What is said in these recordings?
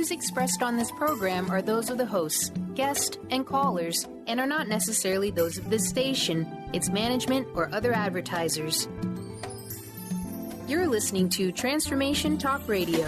views expressed on this program are those of the hosts, guests, and callers, and are not necessarily those of this station, its management, or other advertisers. You're listening to Transformation Talk Radio.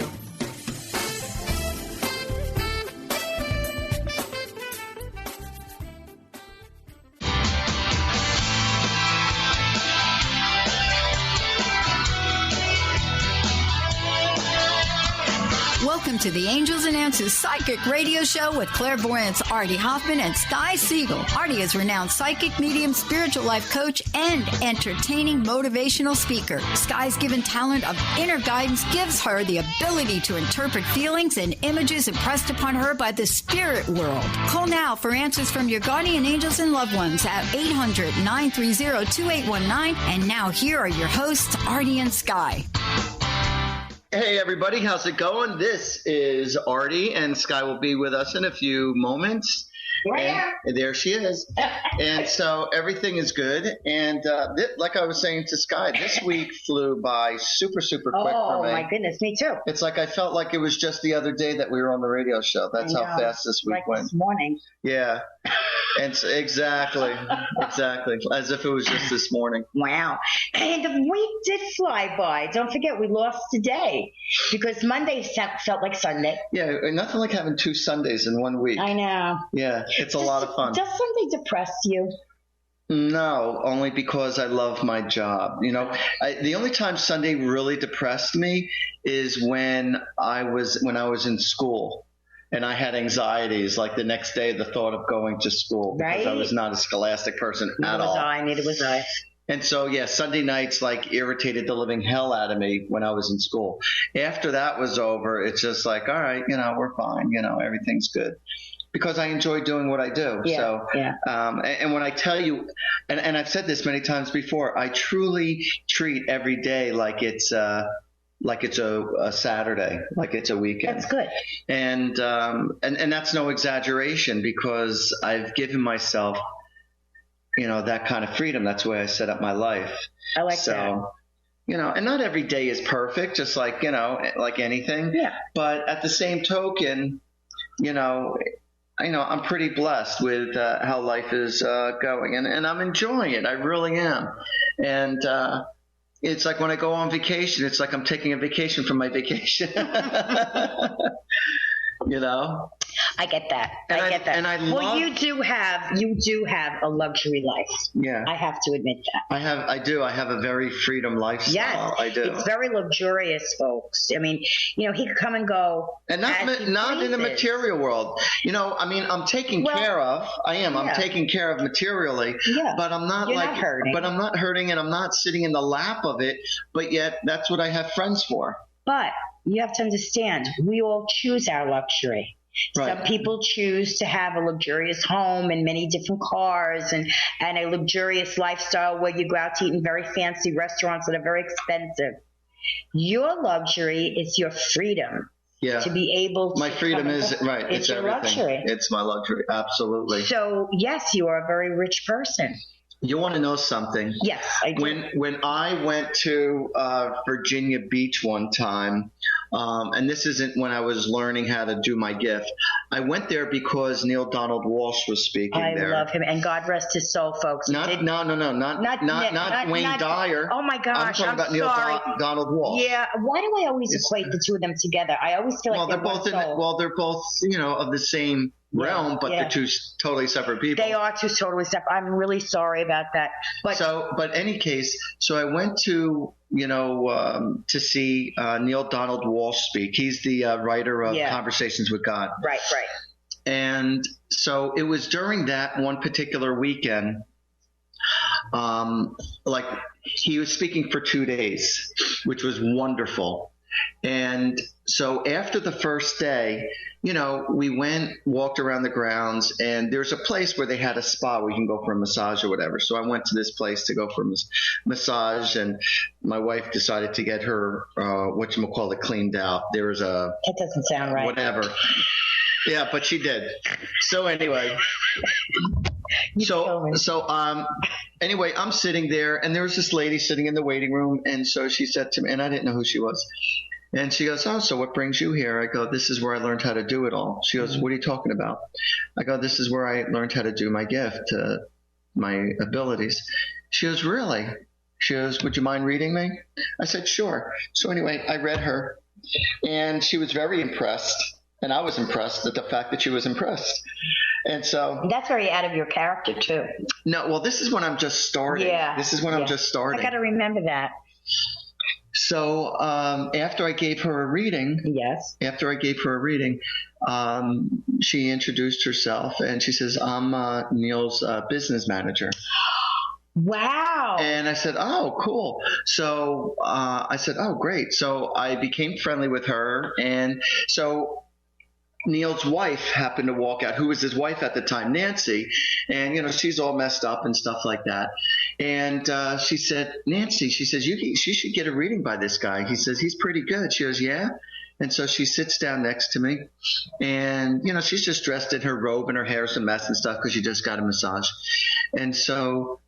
Welcome to the Angels and Answers Psychic Radio Show with clairvoyants Artie Hoffman and Siegell. Artie is renowned psychic, medium, spiritual life coach, and entertaining motivational speaker. Sky's given talent of inner guidance gives her the ability to interpret feelings and images impressed upon her by the spirit world. Call now for answers from your guardian angels and loved ones at 800-930-2819. And now here are your hosts, Artie and Sky. Hey everybody, how's it going? This is Artie, and Sky will be with us in a few moments. And there she is. And so everything is good. And like I was saying to Sky, this week flew by super quick for me. Oh my goodness, me too. It's like I felt like it was just the other day that we were on the radio show. That's how fast this week went. This morning. Yeah. And exactly. As if it was just this morning. Wow. And the week did fly by. Don't forget, we lost today because Monday felt like Sunday. Yeah, nothing like having 2 Sundays in 1 week. I know. Yeah, it's a lot of fun. Does Sunday depress you? No, only because I love my job. You know, the only time Sunday really depressed me is when I was in school. And I had anxieties, like the next day, the thought of going to school. Because I was not a scholastic person at all. Neither was I. And so, yeah, Sunday nights like irritated the living hell out of me when I was in school. After that was over, it's just like, all right, we're fine. Everything's good. Because I enjoy doing what I do. And when I tell you, and I've said this many times before, I truly treat every day like it's a Saturday, like it's a weekend. That's good. And that's no exaggeration because I've given myself, that kind of freedom. That's the way I set up my life. I like that. And not every day is perfect, just like, like anything. Yeah. But at the same token, I'm pretty blessed with how life is going, and I'm enjoying it. I really am. And it's like when I go on vacation, it's like I'm taking a vacation from my vacation. I get that. I get that. And I well, you do have a luxury life. Yeah. I have to admit that. I do. I have a very freedom lifestyle. Yes. I do. It's very luxurious, folks. I mean, he could come and go. And not in the material world. I'm taken care of. I am. I'm taken care of materially. Yeah. But I'm not not hurting. But I'm not hurting, and I'm not sitting in the lap of it. But yet, that's what I have friends for. But you have to understand, we all choose our luxury. Right. Some people choose to have a luxurious home and many different cars and a luxurious lifestyle where you go out to eat in very fancy restaurants that are very expensive. Your luxury is your freedom. Yeah. To be able to. My freedom is, right. It's your everything. Luxury. It's my luxury. Absolutely. So, yes, you are a very rich person. You want to know something? Yes, I do. When I went to Virginia Beach one time, and this isn't when I was learning how to do my gift, I went there because Neil Donald Walsh was speaking there. I love him, and God rest his soul, folks. Not Wayne Dyer. Oh my gosh, I'm talking about Neil Donald Walsh. Yeah, why do I always equate the two of them together? I always feel like they're both they're both of the same realm, but they're two totally separate people. They are two totally separate. I'm really sorry about that. But any case, so I went to to see Neil Donald Walsh speak. He's the writer of Conversations with God. Right. And so it was during that one particular weekend. Like he was speaking for 2 days, which was wonderful. And so after the first day, we walked around the grounds, and there's a place where they had a spa where you can go for a massage or whatever. So I went to this place to go for a massage, and my wife decided to get her, cleaned out. There was that doesn't sound right. Whatever. Yeah, but she did. So anyway. Anyway, I'm sitting there, and there was this lady sitting in the waiting room, and so she said to me, and I didn't know who she was. And she goes, oh, so what brings you here? I go, this is where I learned how to do it all. She goes, what are you talking about? I go, this is where I learned how to do my gift, my abilities. She goes, really? She goes, would you mind reading me? I said, sure. So anyway, I read her, and she was very impressed. And I was impressed at the fact that she was impressed. And so that's very out of your character, too. No, well, this is when I'm just starting. Yeah. This is when I'm just starting. I got to remember that. So after I gave her a reading, she introduced herself, and she says, I'm Neil's business manager. Wow. And I said, oh, cool. So I said, oh, great. So I became friendly with her. And so Neil's wife happened to walk out, who was his wife at the time, Nancy. And, she's all messed up and stuff like that. And she said, Nancy, she says, she should get a reading by this guy. He says, he's pretty good. She goes, yeah. And so she sits down next to me. And, she's just dressed in her robe and her hair's a mess and stuff because she just got a massage. And so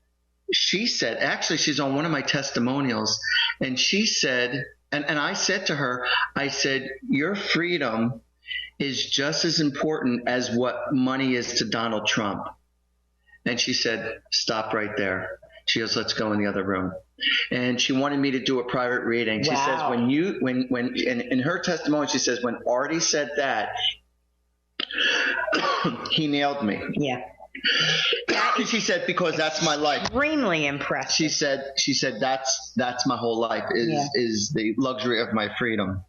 she said, actually, she's on one of my testimonials. And she said, and I said to her, I said, your freedom is just as important as what money is to Donald Trump. And she said, stop right there. She goes, let's go in the other room. And she wanted me to do a private reading. She says, when in her testimony, she says, when Artie said that, he nailed me. Yeah. She said, because that's my life. Extremely impressive. She said, that's my whole life is the luxury of my freedom.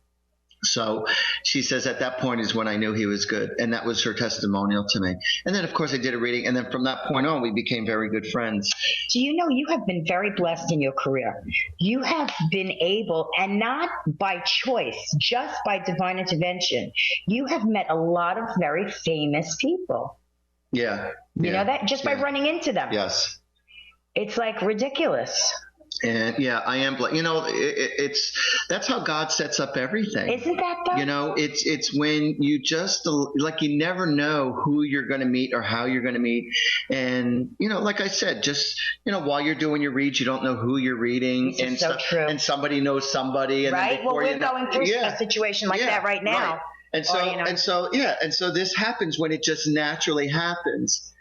So she says at that point is when I knew he was good. And that was her testimonial to me. And then, of course, I did a reading. And then from that point on, we became very good friends. Do you know you have been very blessed in your career? You have been able, and not by choice, just by divine intervention, you have met a lot of very famous people. Yeah. You know that? Just by running into them. Yes. It's like ridiculous. And I am, that's how God sets up everything. Isn't that though? It's when you just, you never know who you're going to meet or how you're going to meet. And, like I said, just, while you're doing your reads, you don't know who you're reading. This is so true. And somebody knows somebody. And right. Well, we're going through a situation like that right now. Right. And so this happens when it just naturally happens.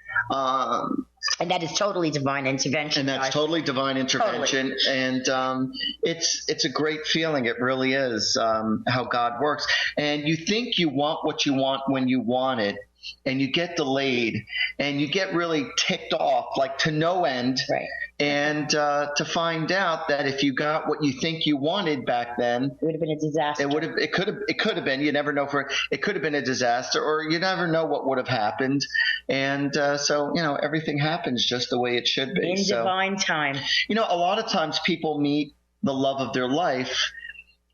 And that is totally divine intervention. And that's totally divine intervention. Totally. And it's a great feeling. It really is, how God works. And you think you want what you want when you want it, and you get delayed, and you get really ticked off, like to no end. Right. And to find out that if you got what you think you wanted back then, it would have been a disaster. It could have been. You never know it could have been a disaster, or you never know what would have happened. And so everything happens just the way it should be. In divine time. A lot of times people meet the love of their life,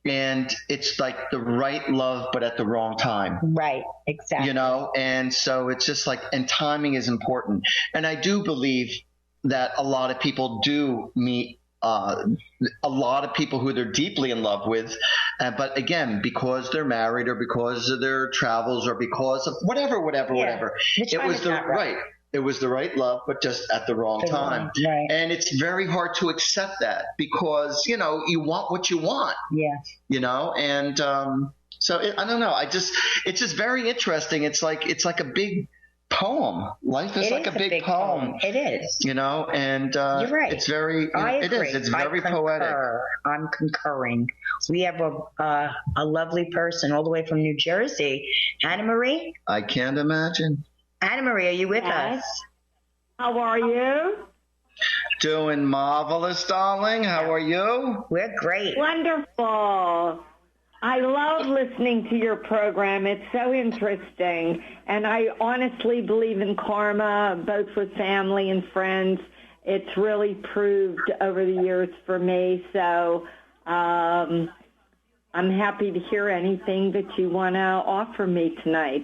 and it's like the right love, but at the wrong time. Right, exactly. And so it's just and timing is important. And I do believe that a lot of people do meet a lot of people who they're deeply in love with. But again, because they're married or because of their travels or because of whatever. It was It was the right love, but just at the wrong time. Right. And it's very hard to accept that because, you want what you want. Yeah. And so I don't know. It's just very interesting. It's like a big poem. Life is like a big poem. It is. And you're right. It's very, I it agree. is. It's very poetic. I'm concurring. We have a lovely person all the way from New Jersey. Anna Marie? I can't imagine. Anna Marie, are you with us? How are you? Doing marvelous, darling. How are you? We're great. Wonderful. I love listening to your program. It's so interesting. And I honestly believe in karma, both with family and friends. It's really proved over the years for me. So I'm happy to hear anything that you want to offer me tonight.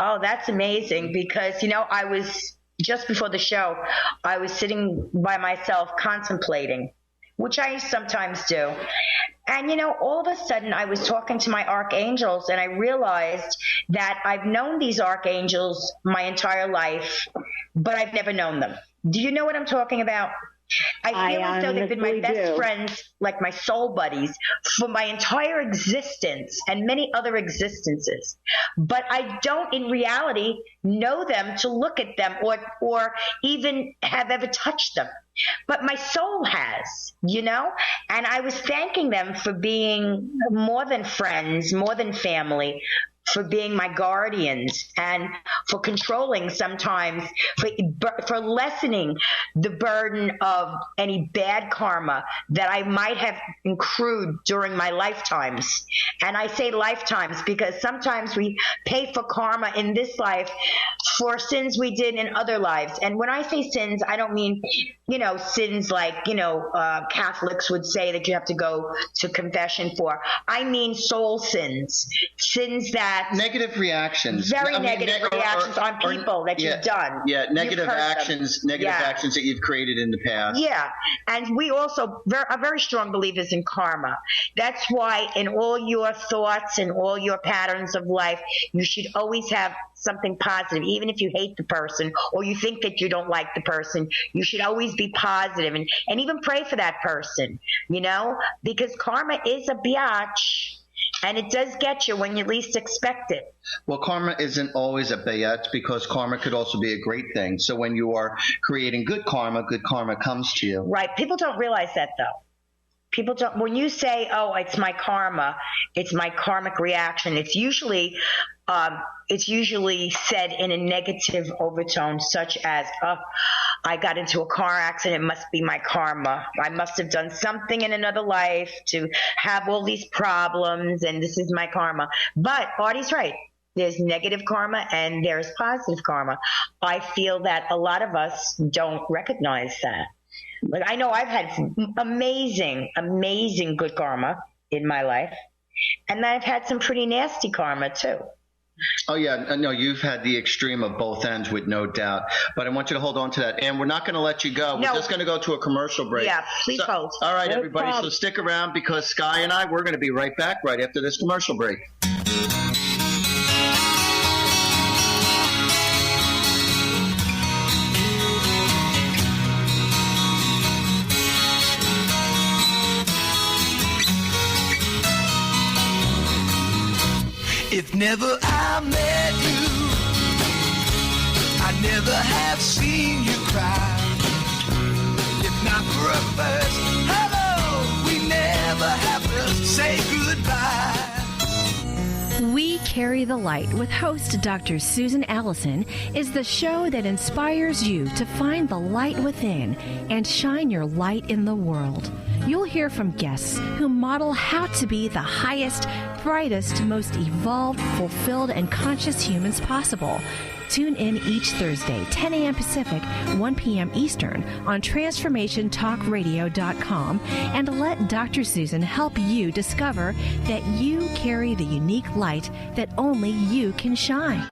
Oh, that's amazing because, I was, just before the show, I was sitting by myself contemplating, which I sometimes do. And, all of a sudden I was talking to my archangels and I realized that I've known these archangels my entire life, but I've never known them. Do you know what I'm talking about? I feel as though they've been my best friends, like my soul buddies, for my entire existence and many other existences. But I don't, in reality, know them to look at them or even have ever touched them. But my soul has, you know? And I was thanking them for being more than friends, more than family, for being my guardians and for controlling sometimes, for lessening the burden of any bad karma that I might have accrued during my lifetimes. And I say lifetimes because sometimes we pay for karma in this life for sins we did in other lives. And when I say sins, I don't mean, you know, sins like, you know, Catholics would say that you have to go to confession for. I mean soul sins, sins that negative reactions, negative reactions on people that you've done. Yeah, negative actions that you've created in the past. Yeah, and we also are very strong believers in karma. That's why in all your thoughts and all your patterns of life, you should always have something positive. Even if you hate the person or you think that you don't like the person, you should always be positive and even pray for that person, you know, because karma is a biatch. And it does get you when you least expect it. Well, karma isn't always a bayat because karma could also be a great thing. So when you are creating good karma comes to you. Right. People don't realize that, though. People don't. When you say, "Oh, it's my karma," it's my karmic reaction. It's usually said in a negative overtone, such as, "Oh, I got into a car accident. It must be my karma. I must have done something in another life to have all these problems, and this is my karma." But Artie's right. There's negative karma and there's positive karma. I feel that a lot of us don't recognize that. Like, I know I've had amazing, amazing good karma in my life, and I've had some pretty nasty karma too. Oh, yeah. No, you've had the extreme of both ends with no doubt. But I want you to hold on to that. And we're not going to let you go. We're just going to go to a commercial break. Yeah, please hold. All right, everybody. So stick around because Sky and we're going to be right back right after this commercial break. If never I met you, I never have seen you cry. If not for a first hello, we never have to say goodbye. We Carry the Light with host Dr. Susan Allison is the show that inspires you to find the light within and shine your light in the world. You'll hear from guests who model how to be the highest, brightest, most evolved, fulfilled, and conscious humans possible. Tune in each Thursday, 10 a.m. Pacific, 1 p.m. Eastern on TransformationTalkRadio.com and let Dr. Susan help you discover that you carry the unique light that only you can shine.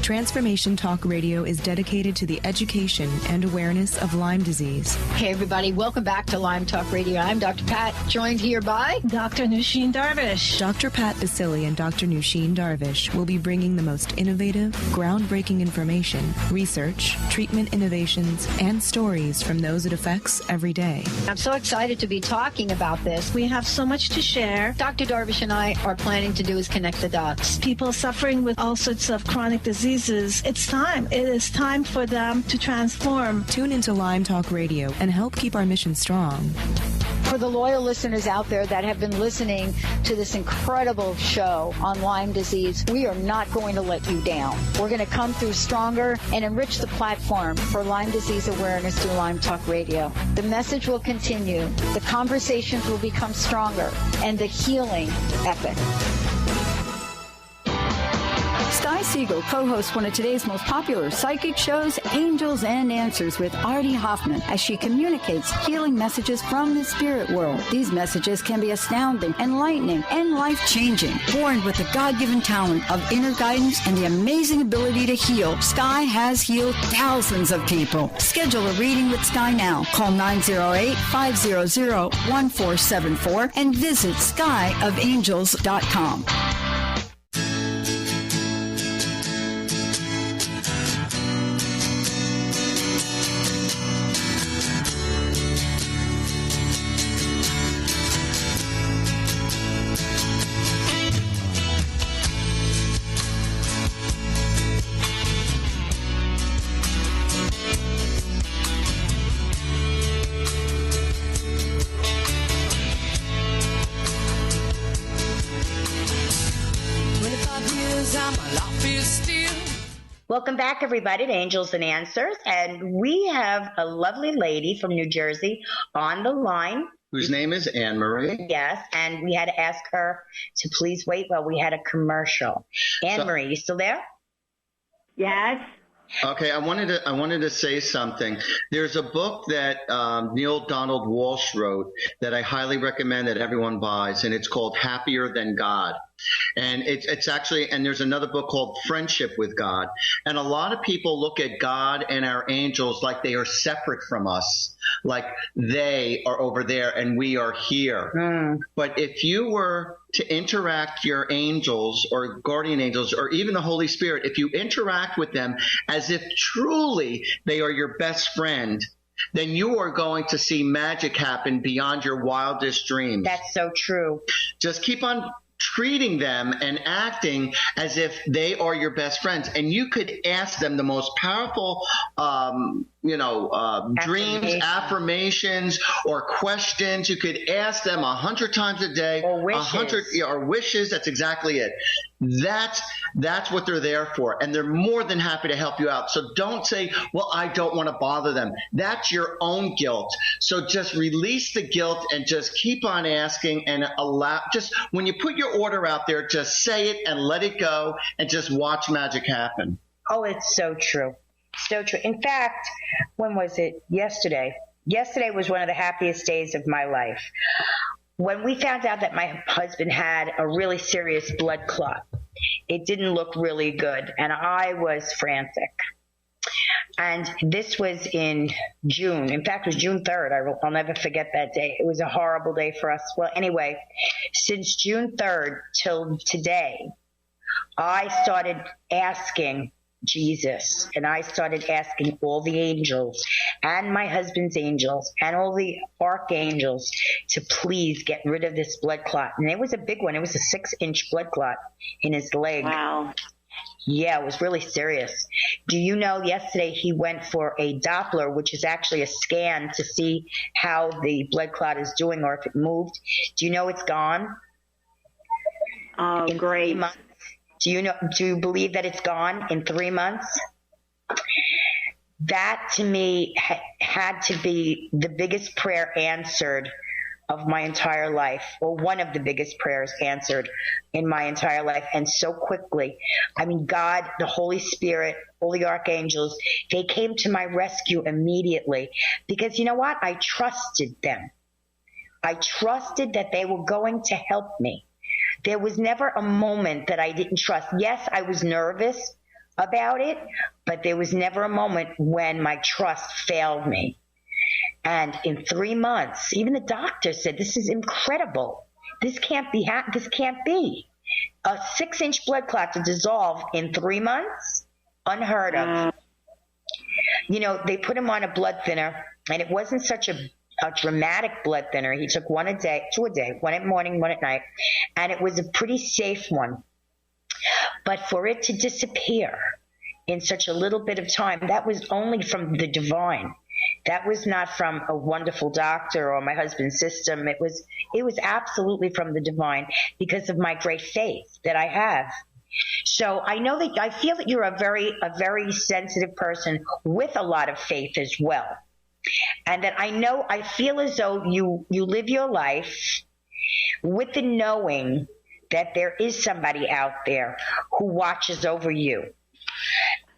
Transformation Talk Radio is dedicated to the education and awareness of Lyme disease. Hey, everybody. Welcome back to Lyme Talk Radio. I'm Dr. Pat, joined here by Dr. Nusheen Darvish. Dr. Pat Basili and Dr. Nusheen Darvish will be bringing the most innovative, groundbreaking information, research, treatment innovations, and stories from those it affects every day. I'm so excited to be talking about this. We have so much to share. Dr. Darvish and I are planning to do is connect the dots. People suffering with all sorts of chronic diseases. It's time. It is time for them to transform. Tune into Lyme Talk Radio and help keep our mission strong. For the loyal listeners out there that have been listening to this incredible show on Lyme disease, we are not going to let you down. We're going to come through stronger and enrich the platform for Lyme disease awareness through Lyme Talk Radio. The message will continue, the conversations will become stronger, and the healing epic. Sky Siegell co-hosts one of today's most popular psychic shows, Angels and Answers, with Artie Hoffman, as she communicates healing messages from the spirit world. These messages can be astounding, enlightening, and life-changing. Born with the God-given talent of inner guidance and the amazing ability to heal, Sky has healed thousands of people. Schedule a reading with Sky now. Call 908-500-1474 and visit skyofangels.com. time my life is still. Welcome back, everybody, to Angels and Answers. And we have a lovely lady from New Jersey on the line. Whose name is Anne Marie. Yes, and we had to ask her to please wait while we had a commercial. Anne Marie, you still there? Yes. Okay, I wanted to say something. There's a book that Neil Donald Walsh wrote that I highly recommend that everyone buys, and it's called Happier Than God. And it's actually, and there's another book called Friendship with God. And a lot of people look at God and our angels like they are separate from us, like they are over there and we are here. But if you were to interact your angels or guardian angels or even the Holy Spirit, if you interact with them as if truly they are your best friend, then you are going to see magic happen beyond your wildest dreams. That's so true. Just keep on treating them and acting as if they are your best friends. And you could ask them the most powerful, dreams, affirmations, or questions. You could ask them 100 times a day. Or wishes. 100, or wishes. That's exactly it. That's what they're there for. And they're more than happy to help you out. So don't say, well, I don't want to bother them. That's your own guilt. So just release the guilt and just keep on asking and just when you put your order out there, just say it and let it go and just watch magic happen. Oh, it's so true. So true. In fact, when was it? Yesterday. Yesterday was one of the happiest days of my life. When we found out that my husband had a really serious blood clot, it didn't look really good, and I was frantic. And this was in June. In fact, it was June 3rd. I'll never forget that day. It was a horrible day for us. Well, anyway, since June 3rd till today, I started asking Jesus, and I started asking all the angels and my husband's angels and all the archangels to please get rid of this blood clot. And it was a big one. It was a 6-inch blood clot in his leg. Wow. Yeah, it was really serious. Do you know yesterday he went for a Doppler, which is actually a scan to see how the blood clot is doing or if it moved. Do you know it's gone? Oh, great. Do you believe that it's gone in 3 months? That to me had to be the biggest prayer answered of my entire life, or one of the biggest prayers answered in my entire life, and so quickly. I mean, God, the Holy Spirit, all the archangels, they came to my rescue immediately because you know what? I trusted them. I trusted that they were going to help me. There was never a moment that I didn't trust. Yes, I was nervous about it, but there was never a moment when my trust failed me. And in 3 months, even the doctor said, this is incredible. This can't be. This can't be. A 6-inch blood clot to dissolve in 3 months? Unheard of. You know, they put him on a blood thinner, and it wasn't such a dramatic blood thinner. He took one a day, one at morning, one at night, and it was a pretty safe one. But for it to disappear in such a little bit of time, that was only from the divine. That was not from a wonderful doctor or my husband's system. It was absolutely from the divine because of my great faith that I have. So I feel that you're a very sensitive person with a lot of faith as well. And that I feel as though you live your life with the knowing that there is somebody out there who watches over you.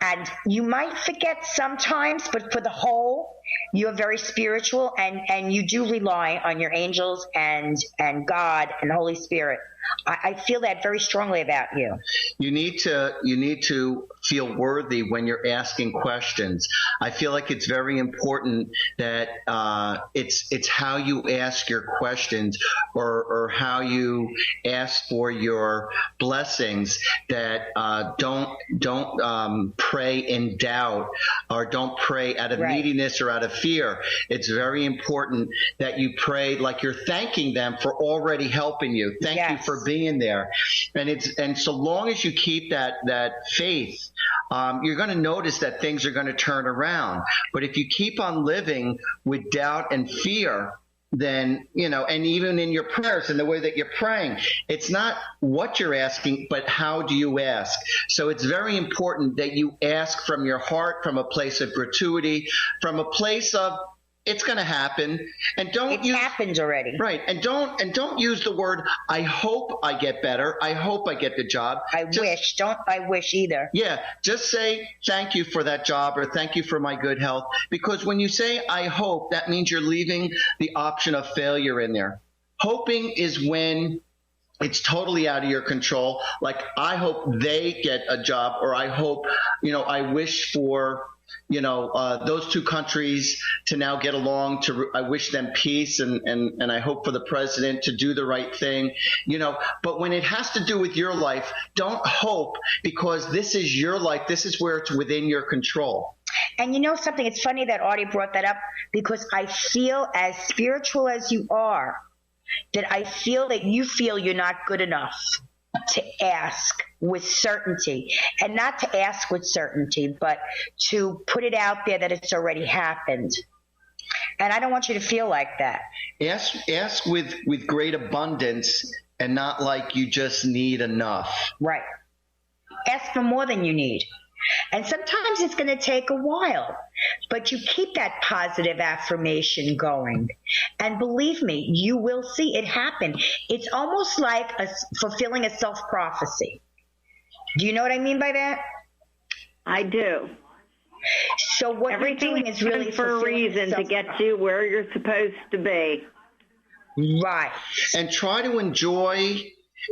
And you might forget sometimes, but for the whole, you're very spiritual and you do rely on your angels and God and the Holy Spirit. I feel that very strongly about you. You need to feel worthy when you're asking questions. I feel like it's very important that it's how you ask your questions or how you ask for your blessings that don't pray in doubt or don't pray out of neediness or out of fear. It's very important that you pray like you're thanking them for already helping you. Thank you for being there. And so long as you keep that faith, you're going to notice that things are going to turn around. But if you keep on living with doubt and fear, then, and even in your prayers and the way that you're praying, it's not what you're asking, but how do you ask? So it's very important that you ask from your heart, from a place of gratuity, from a place of it's going to happen, and it happens already. Right. And don't use the word, I hope I get better. I hope I get the job. Wish. Don't I wish either. Yeah. Just say thank you for that job or thank you for my good health. Because when you say I hope, that means you're leaving the option of failure in there. Hoping is when it's totally out of your control. Like, I hope they get a job, or I hope, I wish for those two countries to now get along. I wish them peace, and I hope for the president to do the right thing, But when it has to do with your life, don't hope, because this is your life. This is where it's within your control. And something? It's funny that Artie brought that up, because I feel, as spiritual as you are, that I feel that you feel you're not good enough to ask with certainty, and not to ask with certainty, but to put it out there that it's already happened. And I don't want you to feel like that. Ask with great abundance, and not like you just need enough. Right. Ask for more than you need. And sometimes it's going to take a while, but you keep that positive affirmation going. And believe me, you will see it happen. It's almost like fulfilling a self-prophecy. Do you know what I mean by that? I do. So what everything you're doing is really for a reason to get you where you're supposed to be. Right. And try to enjoy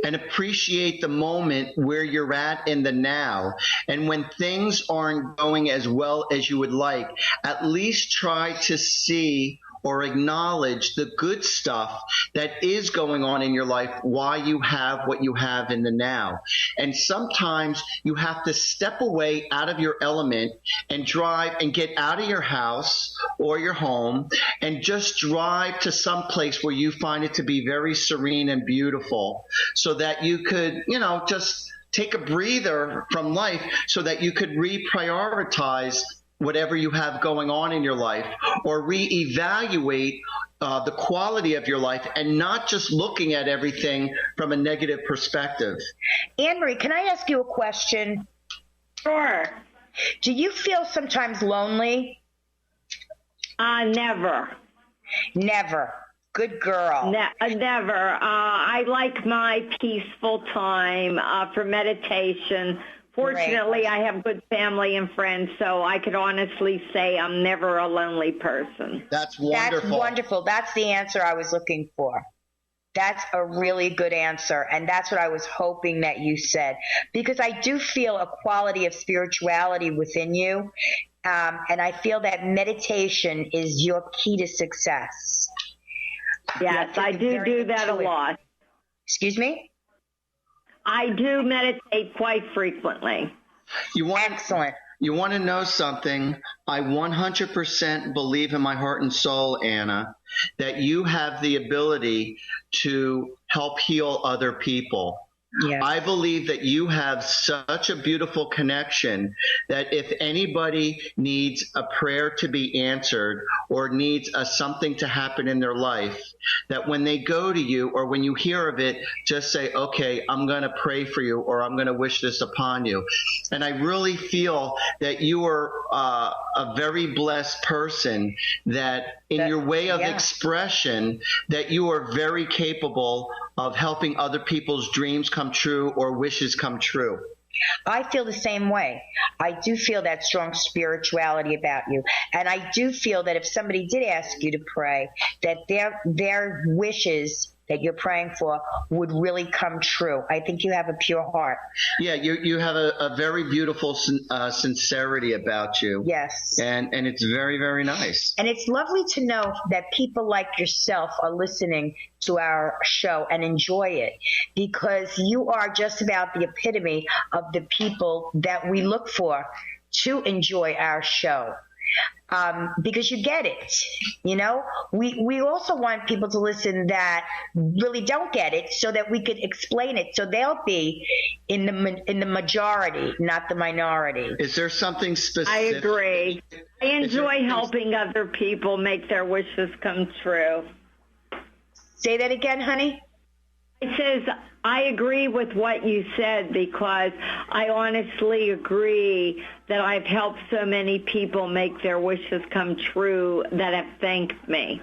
and appreciate the moment where you're at in the now. And when things aren't going as well as you would like, at least try to see or acknowledge the good stuff that is going on in your life, why you have what you have in the now. And sometimes you have to step away out of your element and drive and get out of your house or your home and just drive to some place where you find it to be very serene and beautiful, so that you could, just take a breather from life, so that you could reprioritize whatever you have going on in your life, or reevaluate the quality of your life, and not just looking at everything from a negative perspective. Anne-Marie, can I ask you a question? Sure. Do you feel sometimes lonely? Never. Never. Good girl. Never. I like my peaceful time for meditation. Fortunately, I have good family and friends, so I could honestly say I'm never a lonely person. That's wonderful. That's wonderful. That's the answer I was looking for. That's a really good answer, and that's what I was hoping that you said, because I do feel a quality of spirituality within you, and I feel that meditation is your key to success. Yes, I do that a lot. Excuse me? I do meditate quite frequently. Excellent. You want to know something? I 100% believe in my heart and soul, Anna, that you have the ability to help heal other people. Yes. I believe that you have such a beautiful connection that if anybody needs a prayer to be answered, or needs something to happen in their life, that when they go to you, or when you hear of it, just say, okay, I'm going to pray for you, or I'm going to wish this upon you. And I really feel that you are a very blessed person, that in your way of expression, that you are very capable of helping other people's dreams come true or wishes come true. I feel the same way. I do feel that strong spirituality about you. And I do feel that if somebody did ask you to pray, that their wishes that you're praying for would really come true. I think you have a pure heart. Yeah, you have a very beautiful sincerity about you. Yes. And it's very, very nice. And it's lovely to know that people like yourself are listening to our show and enjoy it, because you are just about the epitome of the people that we look for to enjoy our show. Because you get it, we also want people to listen that really don't get it, so that we could explain it, so they'll be in the majority, not the minority. Is there something specific? I agree. I enjoy helping other people make their wishes come true. Say that again, honey. It says, I agree with what you said because I honestly agree that I've helped so many people make their wishes come true that have thanked me.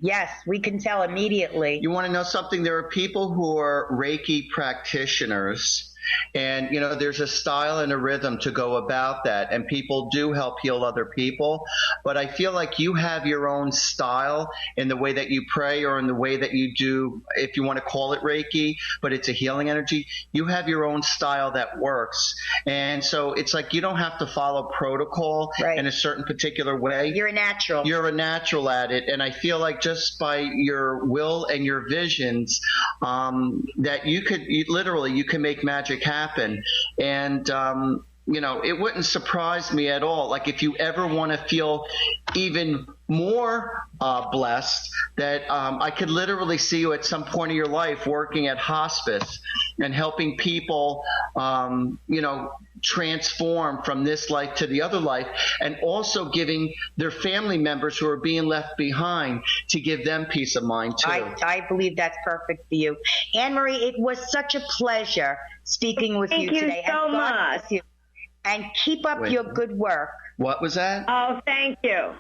Yes, we can tell immediately. You want to know something? There are people who are Reiki practitioners. And, there's a style and a rhythm to go about that. And people do help heal other people. But I feel like you have your own style in the way that you pray or in the way that you do, if you want to call it Reiki, but it's a healing energy. You have your own style that works. And so it's like you don't have to follow protocol in a certain particular way. You're a natural. You're a natural at it. And I feel like just by your will and your visions, that you can make magic happen. And it wouldn't surprise me at all, like if you ever want to feel even more blessed, that I could literally see you at some point of your life working at hospice and helping people transform from this life to the other life, and also giving their family members who are being left behind to give them peace of mind too. I believe that's perfect for you. Anne-Marie, it was such a pleasure speaking with you today. Thank you so much. And keep up your good work. What was that? Oh, thank you.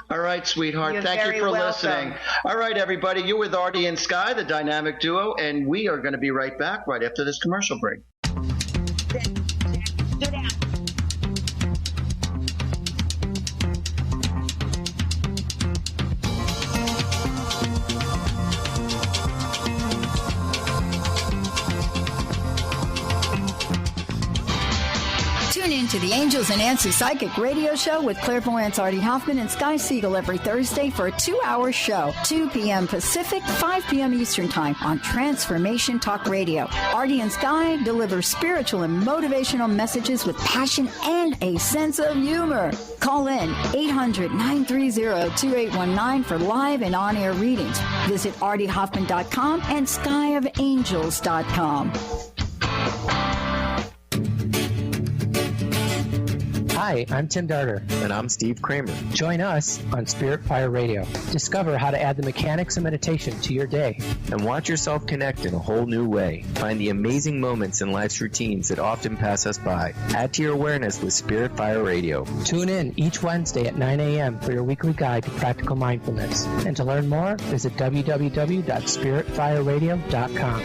All right, sweetheart. You're Thank you for welcome. listening. All right, everybody. You're with Artie and Sky, the dynamic duo, and we are going to be right back right after this commercial break. Get out. Tune in to the Angels and Answers Psychic Radio Show with clairvoyants Artie Hoffman and Sky Siegell every Thursday for a 2-hour show, 2 p.m. Pacific, 5 p.m. Eastern Time on Transformation Talk Radio. Artie and Sky deliver spiritual and motivational messages with passion and a sense of humor. Call in 800-930-2819 for live and on-air readings. Visit artiehoffman.com and skyofangels.com. Hi, I'm Tim Darter. And I'm Steve Kramer. Join us on Spirit Fire Radio. Discover how to add the mechanics of meditation to your day. And watch yourself connect in a whole new way. Find the amazing moments in life's routines that often pass us by. Add to your awareness with Spirit Fire Radio. Tune in each Wednesday at 9 a.m. for your weekly guide to practical mindfulness. And to learn more, visit www.spiritfireradio.com.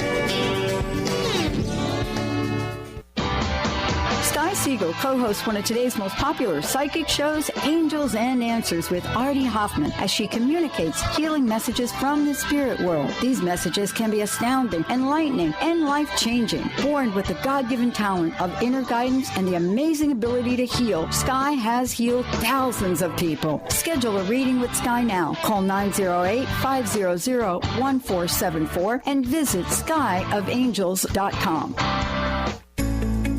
Sky Siegell co-hosts one of today's most popular psychic shows, Angels and Answers with Artie Hoffman, as she communicates healing messages from the spirit world. These messages can be astounding, enlightening, and life-changing. Born with the God-given talent of inner guidance and the amazing ability to heal, Sky has healed thousands of people. Schedule a reading with Sky now. Call 908-500-1474 and visit skyofangels.com.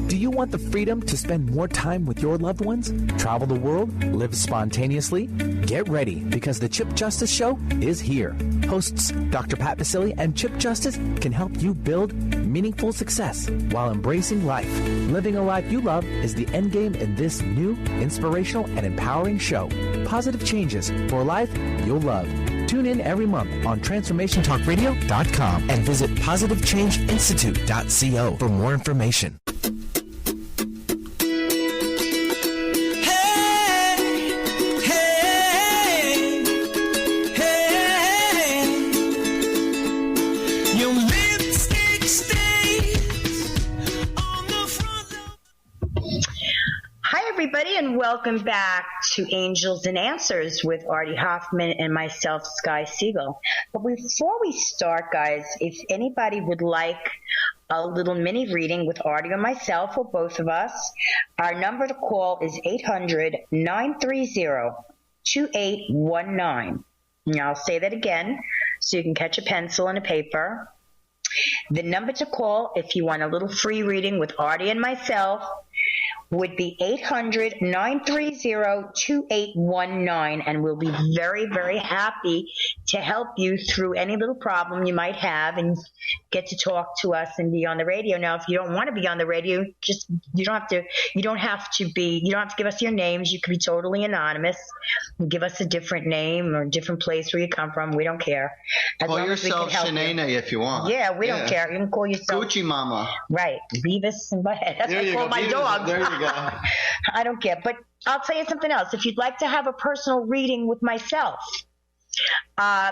Do you want the freedom to spend more time with your loved ones? Travel the world? Live spontaneously? Get ready, because the Chip Justice Show is here. Hosts Dr. Pat Basile and Chip Justice can help you build meaningful success while embracing life. Living a life you love is the end game in this new, inspirational, and empowering show. Positive changes for life you'll love. Tune in every month on TransformationTalkRadio.com and visit PositiveChangeInstitute.co for more information. Everybody, and welcome back to Angels and Answers with Artie Hoffman and myself, Sky Siegell. But before we start, guys, if anybody would like a little mini reading with Artie or myself or both of us, our number to call is 800-930-2819. Now, I'll say that again so you can catch a pencil and a paper. The number to call if you want a little free reading with Artie and myself would be 800-930-2819, and we'll be very, very happy to help you through any little problem you might have and get to talk to us and be on the radio. Now, if you don't want to be on the radio, you don't have to give us your names. You can be totally anonymous. You give us a different name or a different place where you come from. We don't care. Call yourself Shanae if you want. Yeah, we don't care. You can call yourself Gucci Mama. Right. Beavis and Butthead. That's what I call my dog. There you go. I don't care. But I'll tell you something else. If you'd like to have a personal reading with myself,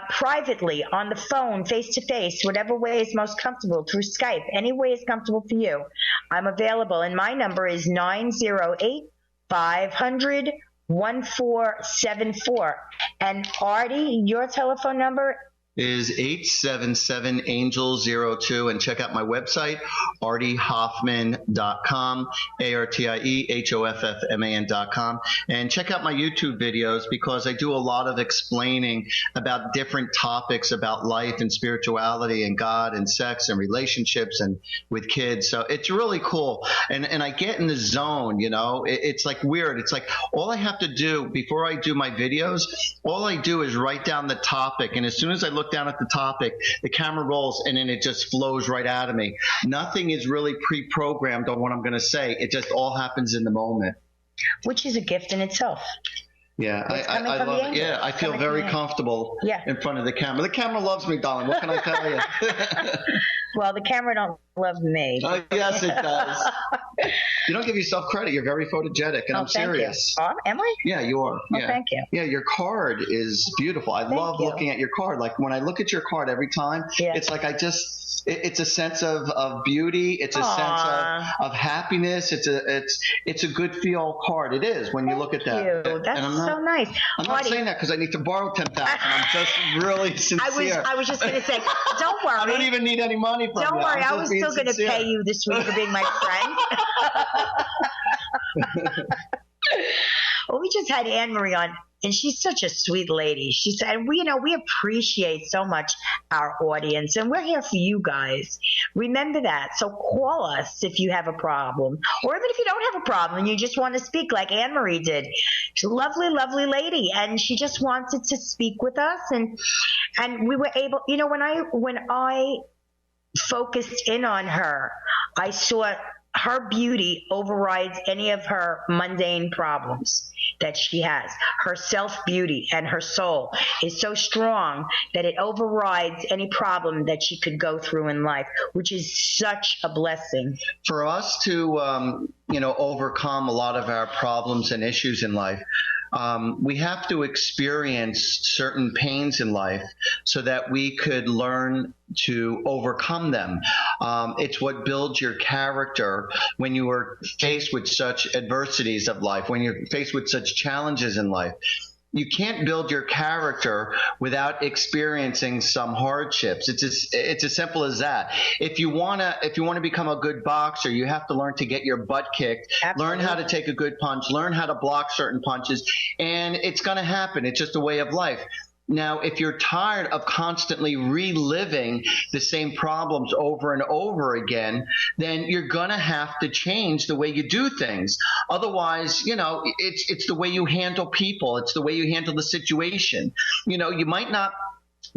privately, on the phone, face-to-face, whatever way is most comfortable, through Skype, any way is comfortable for you, I'm available. And my number is 908-500-1474. And Artie, your telephone number is 877-ANGEL-02, and check out my website, artiehoffman.com, ARTIEHOFFMAN.com, and check out my YouTube videos because I do a lot of explaining about different topics about life and spirituality and God and sex and relationships and with kids. So it's really cool, and I get in the zone, you know. It's like weird. It's like all I have to do before I do my videos, all I do is write down the topic, and as soon as I look down at the topic, the camera rolls and then it just flows right out of me. Nothing is really pre-programmed on what I'm going to say. It just all happens in the moment. Which is a gift in itself. Yeah, I love it. Yeah, I feel very comfortable in front of the camera. The camera loves me, darling. What can I tell you? Well, the camera don't love me. Oh, yes, it does. You don't give yourself credit. You're very photogenic, and I'm serious. Am I? Yeah, you are. Oh, thank you. Yeah, your card is beautiful. I love looking at your card. Like when I look at your card every time, it's like it's a sense of beauty. It's a sense of happiness. It's a good feel card. It is when you look at that. Thank you. That's so nice. I'm not saying that because I need to borrow $10,000. I'm just really sincere. I was just going to say, don't worry. I don't even need any money from you. Don't worry. I was still going to pay you this week for being my friend. Well, we just had Anne-Marie on, and she's such a sweet lady. She said, we appreciate so much our audience, and we're here for you guys. Remember that. So call us if you have a problem, or even if you don't have a problem and you just want to speak like Anne-Marie did. She's a lovely, lovely lady, and she just wanted to speak with us, and we were able, when I focused in on her, I saw her beauty overrides any of her mundane problems that she has. Her self-beauty and her soul is so strong that it overrides any problem that she could go through in life, which is such a blessing. For us to, overcome a lot of our problems and issues in life, we have to experience certain pains in life so that we could learn to overcome them. It's what builds your character when you are faced with such adversities of life, when you're faced with such challenges in life. You can't build your character without experiencing some hardships. It's as simple as that. If you want to become a good boxer, you have to learn to get your butt kicked, learn how to take a good punch, learn how to block certain punches, and it's going to happen. It's just a way of life. Now, if you're tired of constantly reliving the same problems over and over again, then you're going to have to change the way you do things. Otherwise, it's the way you handle people. It's the way you handle the situation. You might not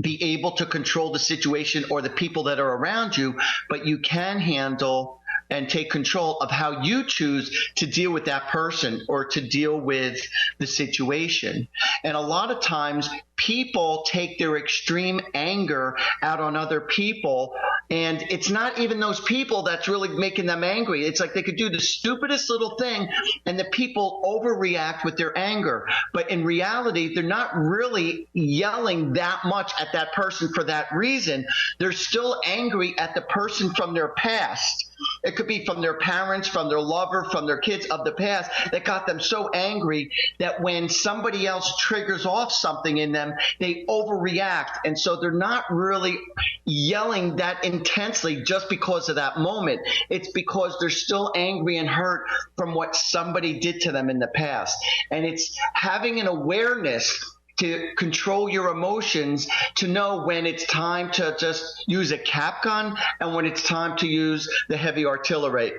be able to control the situation or the people that are around you, but you can handle and take control of how you choose to deal with that person or to deal with the situation. And a lot of times people take their extreme anger out on other people, and it's not even those people that's really making them angry. It's like they could do the stupidest little thing and the people overreact with their anger. But in reality, they're not really yelling that much at that person for that reason. They're still angry at the person from their past. It could be from their parents, from their lover, from their kids of the past that got them so angry that when somebody else triggers off something in them, they overreact. And so they're not really yelling that intensely just because of that moment. It's because they're still angry and hurt from what somebody did to them in the past. And it's having an awareness to control your emotions, to know when it's time to just use a cap gun and when it's time to use the heavy artillery.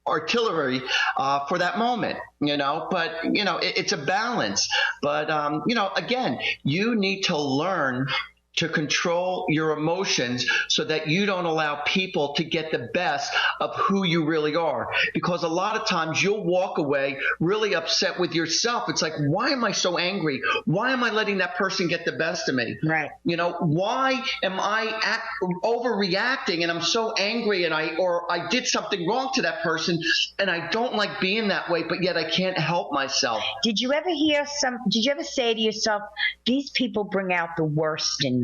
artillery for that moment, but it's a balance. But again, you need to learn to control your emotions so that you don't allow people to get the best of who you really are. Because a lot of times you'll walk away really upset with yourself. It's like, why am I so angry? Why am I letting that person get the best of me? Right. Why am I overreacting and I'm so angry and I did something wrong to that person and I don't like being that way, but yet I can't help myself. Did you ever say to yourself, these people bring out the worst in me?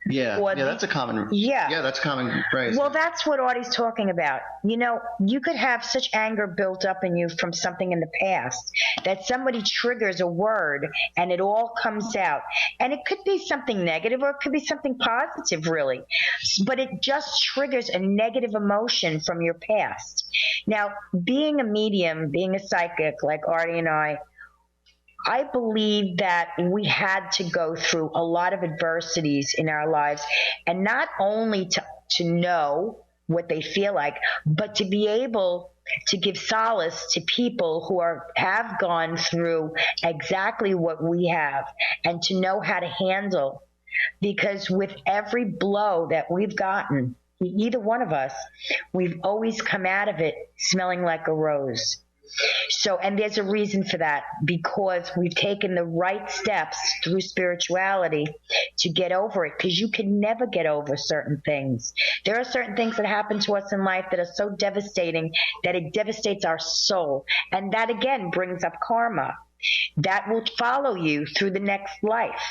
Yeah, that's a common. Yeah, that's a common phrase. Well, that's what Artie's talking about. You could have such anger built up in you from something in the past that somebody triggers a word and it all comes out. And it could be something negative or it could be something positive, really. But it just triggers a negative emotion from your past. Now, being a medium, being a psychic like Artie and I believe that we had to go through a lot of adversities in our lives, and not only to know what they feel like, but to be able to give solace to people who have gone through exactly what we have, and to know how to handle. Because with every blow that we've gotten, either one of us, we've always come out of it smelling like a rose. So, and there's a reason for that, because we've taken the right steps through spirituality to get over it, because you can never get over certain things. There are certain things that happen to us in life that are so devastating that it devastates our soul. And that again brings up karma. That will follow you through the next life.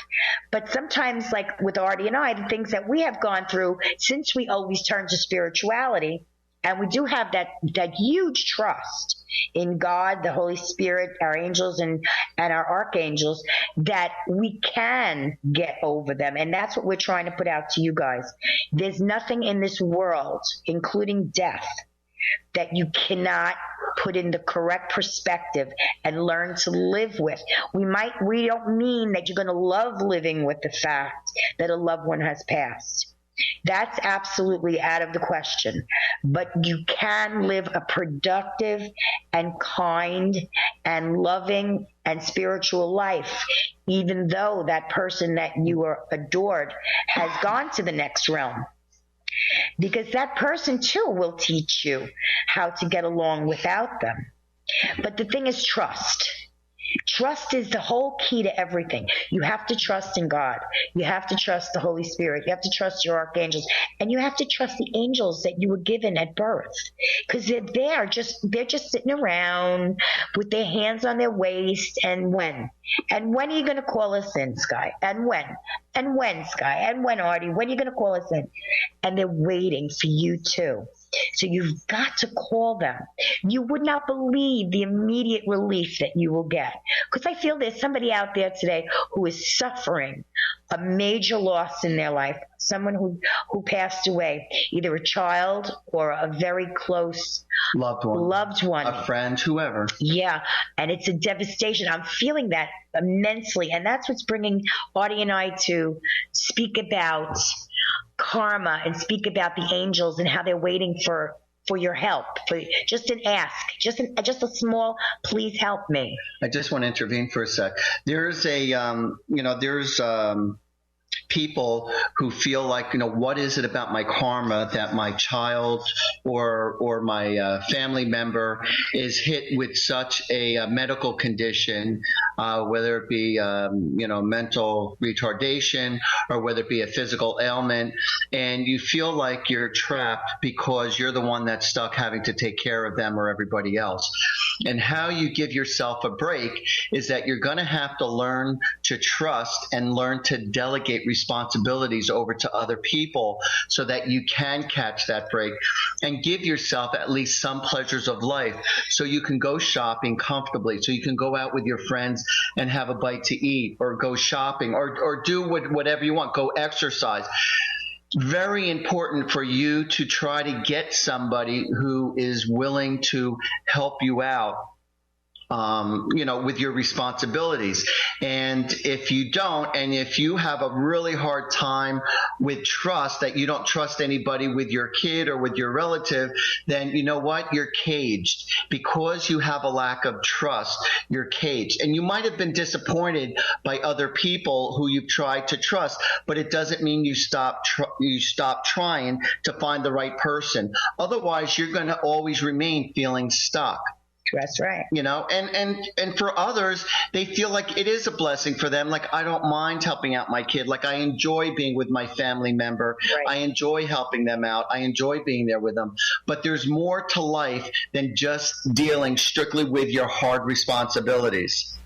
But sometimes, like with Artie and I, the things that we have gone through, since we always turn to spirituality, and we do have that huge trust in God, the Holy Spirit, our angels, and our archangels, that we can get over them. And that's what we're trying to put out to you guys. There's nothing in this world, including death, that you cannot put in the correct perspective and learn to live with. We don't mean that you're going to love living with the fact that a loved one has passed. That's absolutely out of the question. But you can live a productive and kind and loving and spiritual life, even though that person that you adored has gone to the next realm. Because that person too will teach you how to get along without them. But the thing is trust. Trust is the whole key to everything. You have to trust in God. You have to trust the Holy Spirit. You have to trust your archangels. And you have to trust the angels that you were given at birth. Because they're just sitting around with their hands on their waist. And when? And when are you going to call us in, Sky? And when? And when, Sky? And when, Artie? When are you going to call us in? And they're waiting for you too. So you've got to call them. You would not believe the immediate relief that you will get. Because I feel there's somebody out there today who is suffering a major loss in their life. Someone who passed away, either a child or a very close loved one, a friend, whoever. Yeah, and it's a devastation. I'm feeling that immensely, and that's what's bringing Artie and I to speak about karma and speak about the angels and how they're waiting for your help, for just an ask, just a small, please help me. I just want to intervene for a sec. There's people who feel like, what is it about my karma that my child or my family member is hit with such a medical condition, whether it be, mental retardation or whether it be a physical ailment, and you feel like you're trapped because you're the one that's stuck having to take care of them or everybody else. And how you give yourself a break is that you're going to have to learn to trust and learn to delegate responsibilities over to other people so that you can catch that break and give yourself at least some pleasures of life, so you can go shopping comfortably, so you can go out with your friends and have a bite to eat, or go shopping, or do whatever you want, go exercise. Very important for you to try to get somebody who is willing to help you out with your responsibilities. And if you don't, and if you have a really hard time with trust, that you don't trust anybody with your kid or with your relative, then you know what? You're caged. Because you have a lack of trust, you're caged. And you might have been disappointed by other people who you've tried to trust, but it doesn't mean you stop trying to find the right person. Otherwise, you're going to always remain feeling stuck. That's right. And for others, they feel like it is a blessing for them. Like, I don't mind helping out my kid. Like, I enjoy being with my family member. Right. I enjoy helping them out. I enjoy being there with them. But there's more to life than just dealing strictly with your hard responsibilities.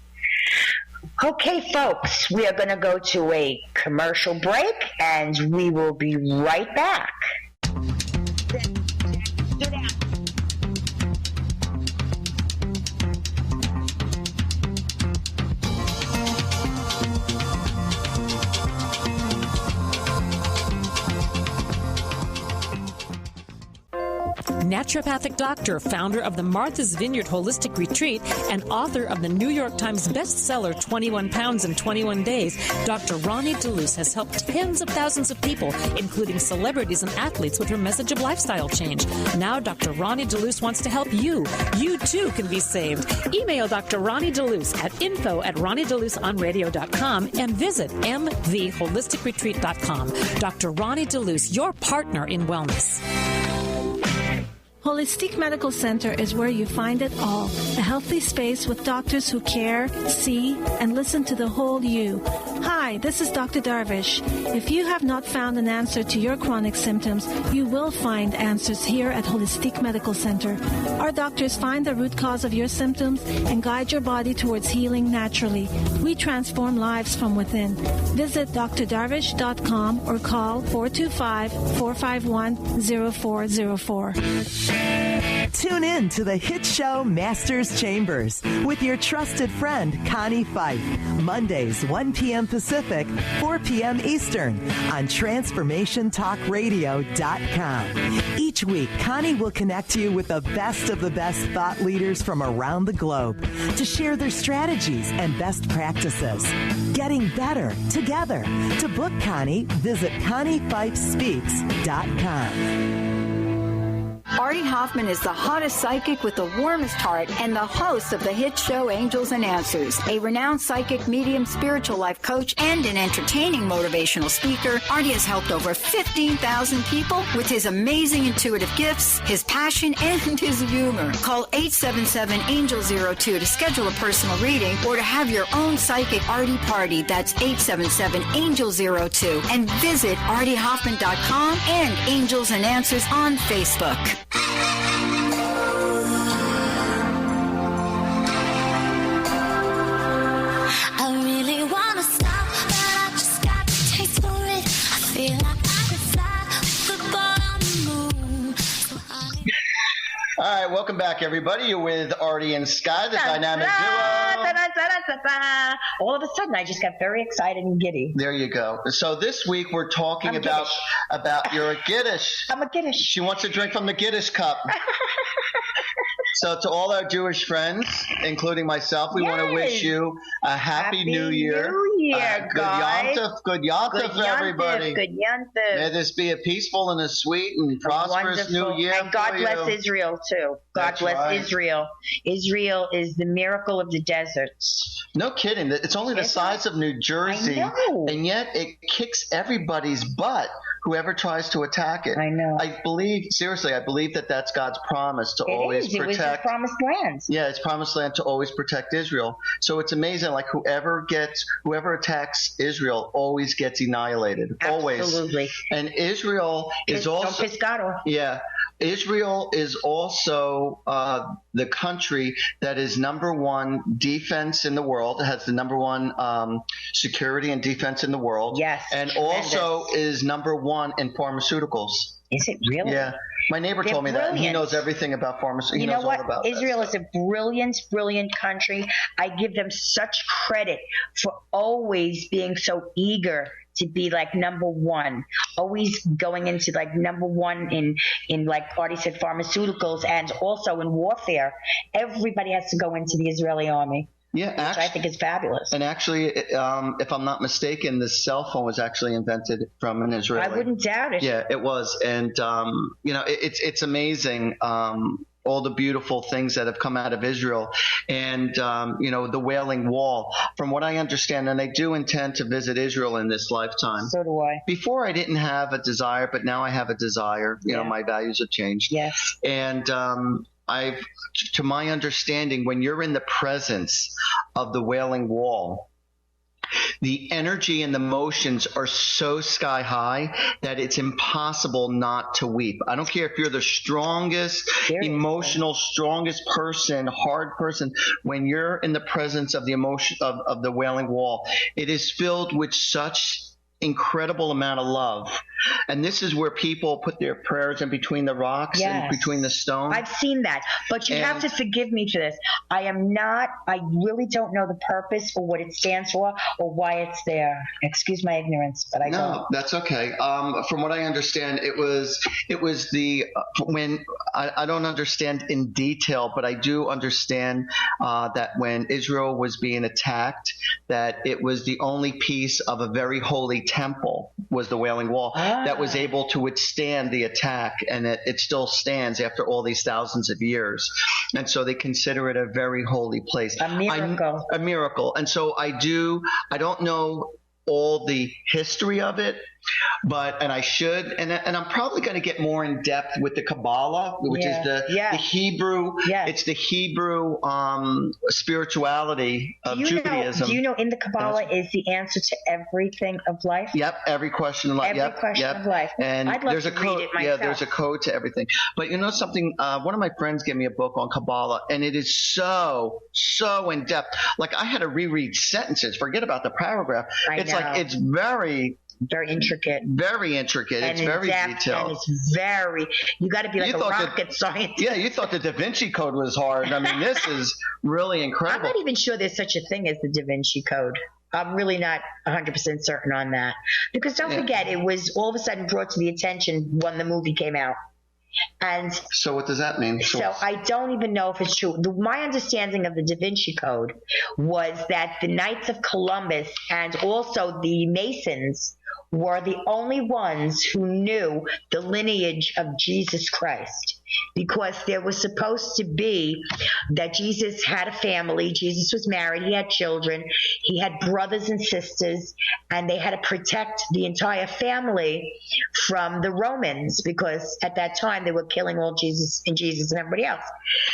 Okay, folks, we are going to go to a commercial break, and we will be right back. Naturopathic doctor, founder of the Martha's Vineyard Holistic Retreat, and author of the New York Times bestseller 21 Pounds in 21 Days, Dr. Ronnie DeLuce has helped tens of thousands of people, including celebrities and athletes, with her message of lifestyle change. Now Dr. Ronnie DeLuce wants to help you. You too can be saved. Email Dr. Ronnie DeLuce at info@ronniedeluceonradio.com and visit mtheholisticretreat.com. Dr. Ronnie DeLuce, your partner in wellness. Holistic Medical Center is where you find it all. A healthy space with doctors who care, see, and listen to the whole you. Hi, this is Dr. Darvish. If you have not found an answer to your chronic symptoms, you will find answers here at Holistic Medical Center. Our doctors find the root cause of your symptoms and guide your body towards healing naturally. We transform lives from within. Visit drdarvish.com or call 425-451-0404. Tune in to the hit show Masters Chambers with your trusted friend Connie Fife. Mondays, 1 p.m. Pacific, 4 p.m. Eastern on TransformationTalkRadio.com. Each week, Connie will connect you with the best of the best thought leaders from around the globe to share their strategies and best practices. Getting better together. To book Connie, visit ConnieFifeSpeaks.com. Artie Hoffman is the hottest psychic with the warmest heart and the host of the hit show Angels and Answers. A renowned psychic, medium, spiritual life coach, and an entertaining motivational speaker, Artie has helped over 15,000 people with his amazing intuitive gifts, his passion, and his humor. Call 877-ANGEL-02 to schedule a personal reading or to have your own psychic Artie party. That's 877-ANGEL-02. And visit ArtieHoffman.com and Angels and Answers on Facebook. I really wanna stop, but I just got the taste for it. I feel like I could fly with the ball on the moon. All right, welcome back, everybody. You're with Artie and Sky, the dynamic duo. All of a sudden, I just got very excited and giddy. There you go. So this week we're talking about you're a Giddish. I'm a Giddish. She wants to drink from the Giddish cup. So to all our Jewish friends, including myself, we want to wish you a happy New Year. Guys. Good Yontif for everybody. Good Yontif. May this be a peaceful and a sweet and prosperous New Year. And God bless Israel too. God bless Israel. Israel is the miracle of the deserts. No kidding. It's only the size of New Jersey, and yet it kicks everybody's butt, whoever tries to attack it. I know. I believe that that's God's promise to always protect. It was His promised land. Yeah, it's promised land to always protect Israel. So it's amazing. Like whoever attacks Israel always gets annihilated. Absolutely. Always. And Israel is also. Yeah. Israel is also the country that is number one defense in the world. It has the number one security and defense in the world. Yes. And also is number one in pharmaceuticals. Is it really? Yeah. My neighbor told me that. He knows everything about pharmaceuticals. You know what? All about Israel is a brilliant country. I give them such credit for always being so eager to be like number one, always going into like number one in like Artie said, pharmaceuticals, and also in warfare. Everybody has to go into the Israeli army. Yeah, which I think is fabulous. And actually, if I'm not mistaken, the cell phone was actually invented from an Israeli. I wouldn't doubt it. Yeah, it was. And, it's amazing. All the beautiful things that have come out of Israel, and the Wailing Wall. From what I understand, and I do intend to visit Israel in this lifetime. So do I. Before I didn't have a desire, but now I have a desire. You know, my values have changed. Yes. And to my understanding, when you're in the presence of the Wailing Wall, the energy and the motions are so sky high that it's impossible not to weep. I don't care if you're the strongest, emotional, strongest person, hard person. When you're in the presence of the emotion of the Wailing Wall, it is filled with such incredible amount of love. And this is where people put their prayers in between the rocks and between the stones. I've seen that. But you have to forgive me for this. I really don't know the purpose or what it stands for or why it's there. Excuse my ignorance, but I don't. No, that's okay. From what I understand, it was when I don't understand in detail, but I do understand that when Israel was being attacked, that it was the only piece of a very holy temple was the Wailing Wall that was able to withstand the attack, and it still stands after all these thousands of years. And so they consider it a very holy place. A miracle. A miracle. And so I don't know all the history of it, and I should, and I'm probably going to get more in depth with the Kabbalah, which is the Hebrew. It's the Hebrew spirituality of Judaism. Do you know in the Kabbalah is the answer to everything of life? Yep, every question of life. Every question of life. And I'd love there's to a code. read it myself. Yeah, there's a code to everything. But you know something? One of my friends gave me a book on Kabbalah, and it is so in depth. Like I had to reread sentences. Forget about the paragraph. It's like it's very intricate. Very intricate. And it's very detailed. And it's you got to be like a rocket scientist. Yeah, you thought the Da Vinci Code was hard. I mean, this is really incredible. I'm not even sure there's such a thing as the Da Vinci Code. I'm really not 100% certain on that. Because don't forget, it was all of a sudden brought to the attention when the movie came out. And so what does that mean? So I don't even know if it's true. My understanding of the Da Vinci Code was that the Knights of Columbus and also the Masons were the only ones who knew the lineage of Jesus Christ, because there was supposed to be that Jesus had a family. Jesus was married. He had children. He had brothers and sisters, and they had to protect the entire family from the Romans, because at that time they were killing all Jesus and everybody else.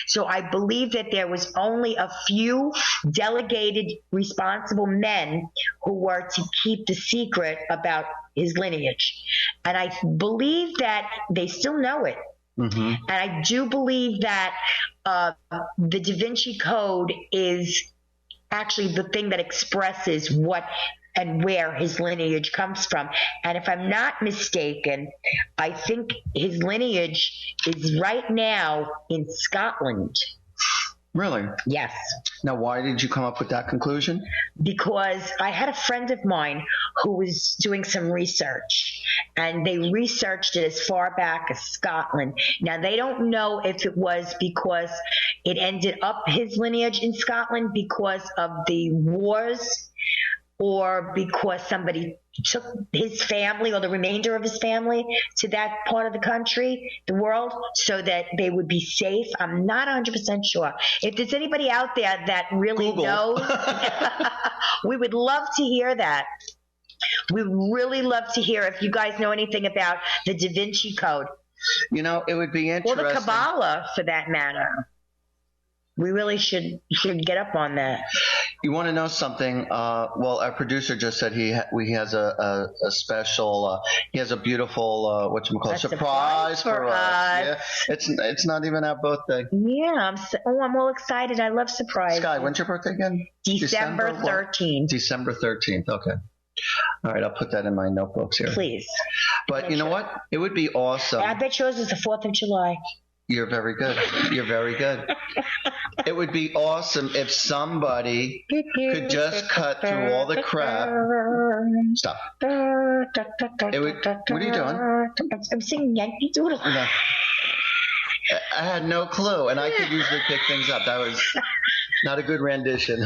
So I believe that there was only a few delegated responsible men who were to keep the secret about his lineage. And I believe that they still know it. Mm-hmm. And I do believe that the Da Vinci Code is actually the thing that expresses what and where his lineage comes from. And if I'm not mistaken, I think his lineage is right now in Scotland. Really? Yes. Now, why did you come up with that conclusion? Because I had a friend of mine who was doing some research, and they researched it as far back as Scotland. Now, they don't know if it was because it ended up his lineage in Scotland because of the wars, or because somebody took his family or the remainder of his family to that part of the country, the world, so that they would be safe. I'm not 100% sure. If there's anybody out there that really knows, we would love to hear that. We really love to hear if you guys know anything about the Da Vinci Code. You know, it would be interesting. Or the Kabbalah, for that matter. We really should get up on that. You want to know something? Well, our producer just said he has a special. He has a beautiful surprise for us. Yeah, it's not even our birthday. Yeah, I'm all excited. I love surprises. Sky, when's your birthday again? December 13th. December 13th. Okay. All right, I'll put that in my notebooks here. Please. But you know what? It would be awesome. I bet yours is the 4th of July. You're very good. You're very good. It would be awesome if somebody could just cut through all the crap. Stop. What are you doing? I'm singing Yankee Doodle. No. I had no clue, and I could usually pick things up. That was not a good rendition.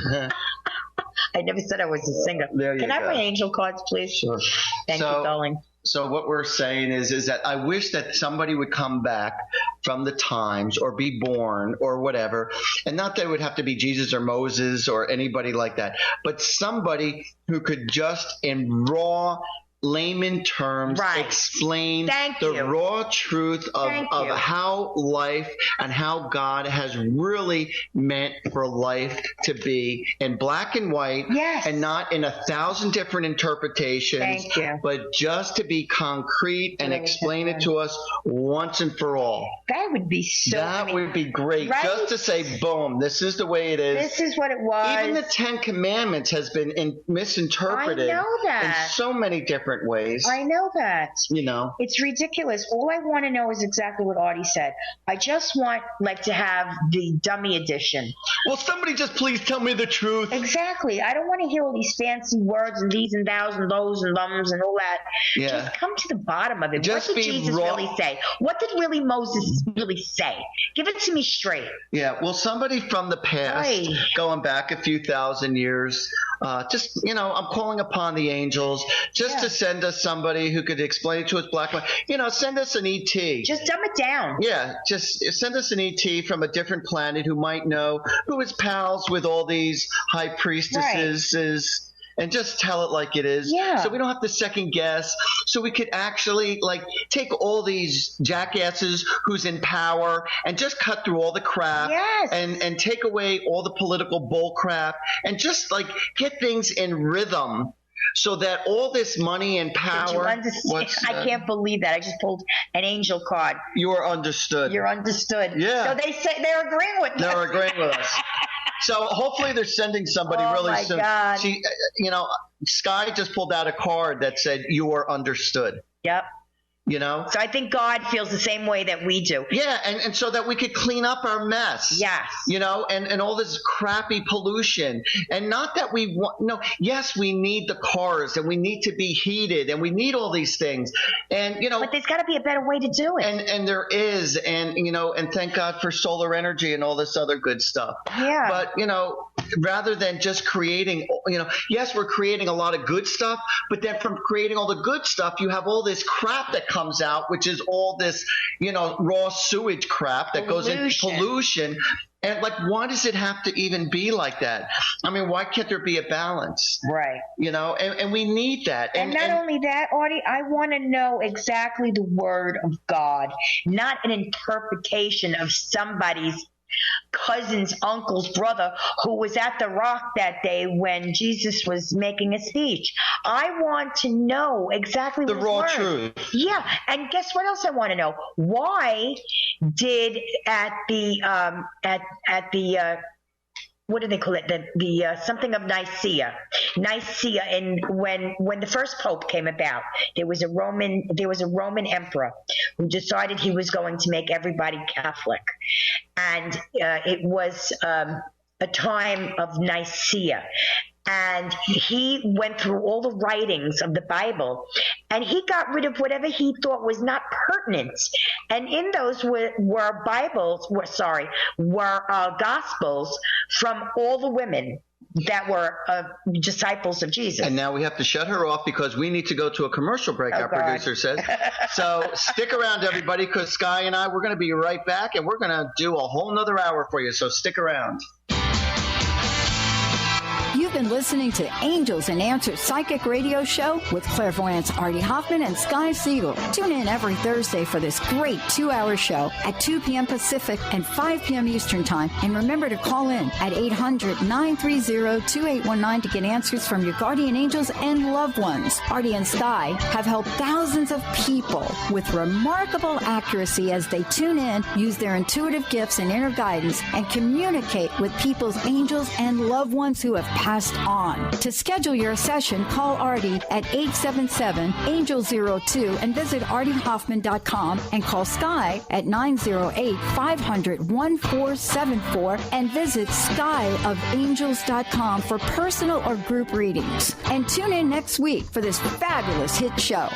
I never said I was a singer. Can I have my angel cards, please? Sure. Thank you, darling. So what we're saying is that I wish that somebody would come back from the times or be born or whatever, and not that it would have to be Jesus or Moses or anybody like that, but somebody who could just in raw layman terms explain the raw truth of how life and how God has really meant for life to be in black and white, and not in 1,000 different interpretations, but just to be concrete and explain it to us once and for all. That would be would be great. Right? Just to say, boom, this is the way it is. This is what it was. Even the 10 Commandments has been misinterpreted I know that. in so many different ways. I know that. You know. It's ridiculous. All I want to know is exactly what Artie said. I just want to have the dummy edition. Well, somebody just please tell me the truth. Exactly. I don't want to hear all these fancy words and these and thous and those and thums and all that. Yeah. Just come to the bottom of it. Just what did be Jesus raw. really say? What did really Moses really say? Give it to me straight. Yeah. Well, somebody from the past, going back a few thousand years, just, I'm calling upon the angels just to send us somebody who could explain it to us black and white. Send us an ET. Just dumb it down. Yeah, just send us an ET from a different planet who might know, who is pals with all these high priestesses. And just tell it like it is. Yeah. So we don't have to second guess. So we could actually take all these jackasses who's in power and just cut through all the crap. Yes. And take away all the political bull crap and just get things in rhythm. So that all this money and power. Did you understand? I can't believe that. I just pulled an angel card. You are understood. You're understood. Yeah. So they say they're agreeing with us. They're agreeing with us. So hopefully they're sending somebody really soon. Oh, my God. See, Sky just pulled out a card that said you are understood. Yep. So I think God feels the same way that we do. Yeah, and so that we could clean up our mess. Yes. And all this crappy pollution. And not that we want yes, we need the cars and we need to be heated and we need all these things. And but there's gotta be a better way to do it. And there is, and and thank God for solar energy and all this other good stuff. Yeah. But rather than just creating yes, we're creating a lot of good stuff, but then from creating all the good stuff you have all this crap that comes out, which is all this, raw sewage crap that goes into pollution. And why does it have to even be like that? I mean, why can't there be a balance? Right. And we need that. And not only that, Artie, I want to know exactly the word of God, not an interpretation of somebody's cousin's uncle's brother who was at the rock that day when Jesus was making a speech. I want to know exactly the raw truth. Yeah, and guess what else I want to know? Why did at the what do they call it? The something of Nicaea, and when the first pope came about, there was a Roman emperor who decided he was going to make everybody Catholic, and it was a time of Nicaea. And he went through all the writings of the Bible, and he got rid of whatever he thought was not pertinent. And in those were gospels from all the women that were disciples of Jesus. And now we have to shut her off because we need to go to a commercial break, our producer says. So stick around, everybody, because Sky and we're going to be right back, and we're going to do a whole nother hour for you. So stick around. You've been listening to Angels and Answers Psychic Radio Show with clairvoyants Artie Hoffman and Sky Siegell. Tune in every Thursday for this great 2-hour show at 2 p.m. Pacific and 5 p.m. Eastern Time. And remember to call in at 800-930-2819 to get answers from your guardian angels and loved ones. Artie and Sky have helped thousands of people with remarkable accuracy as they tune in, use their intuitive gifts and inner guidance, and communicate with people's angels and loved ones who have passed on. To schedule your session, call Artie at 877-ANGEL-02 and visit artiehoffman.com and call Sky at 908-500-1474 and visit skyofangels.com for personal or group readings. And tune in next week for this fabulous hit show.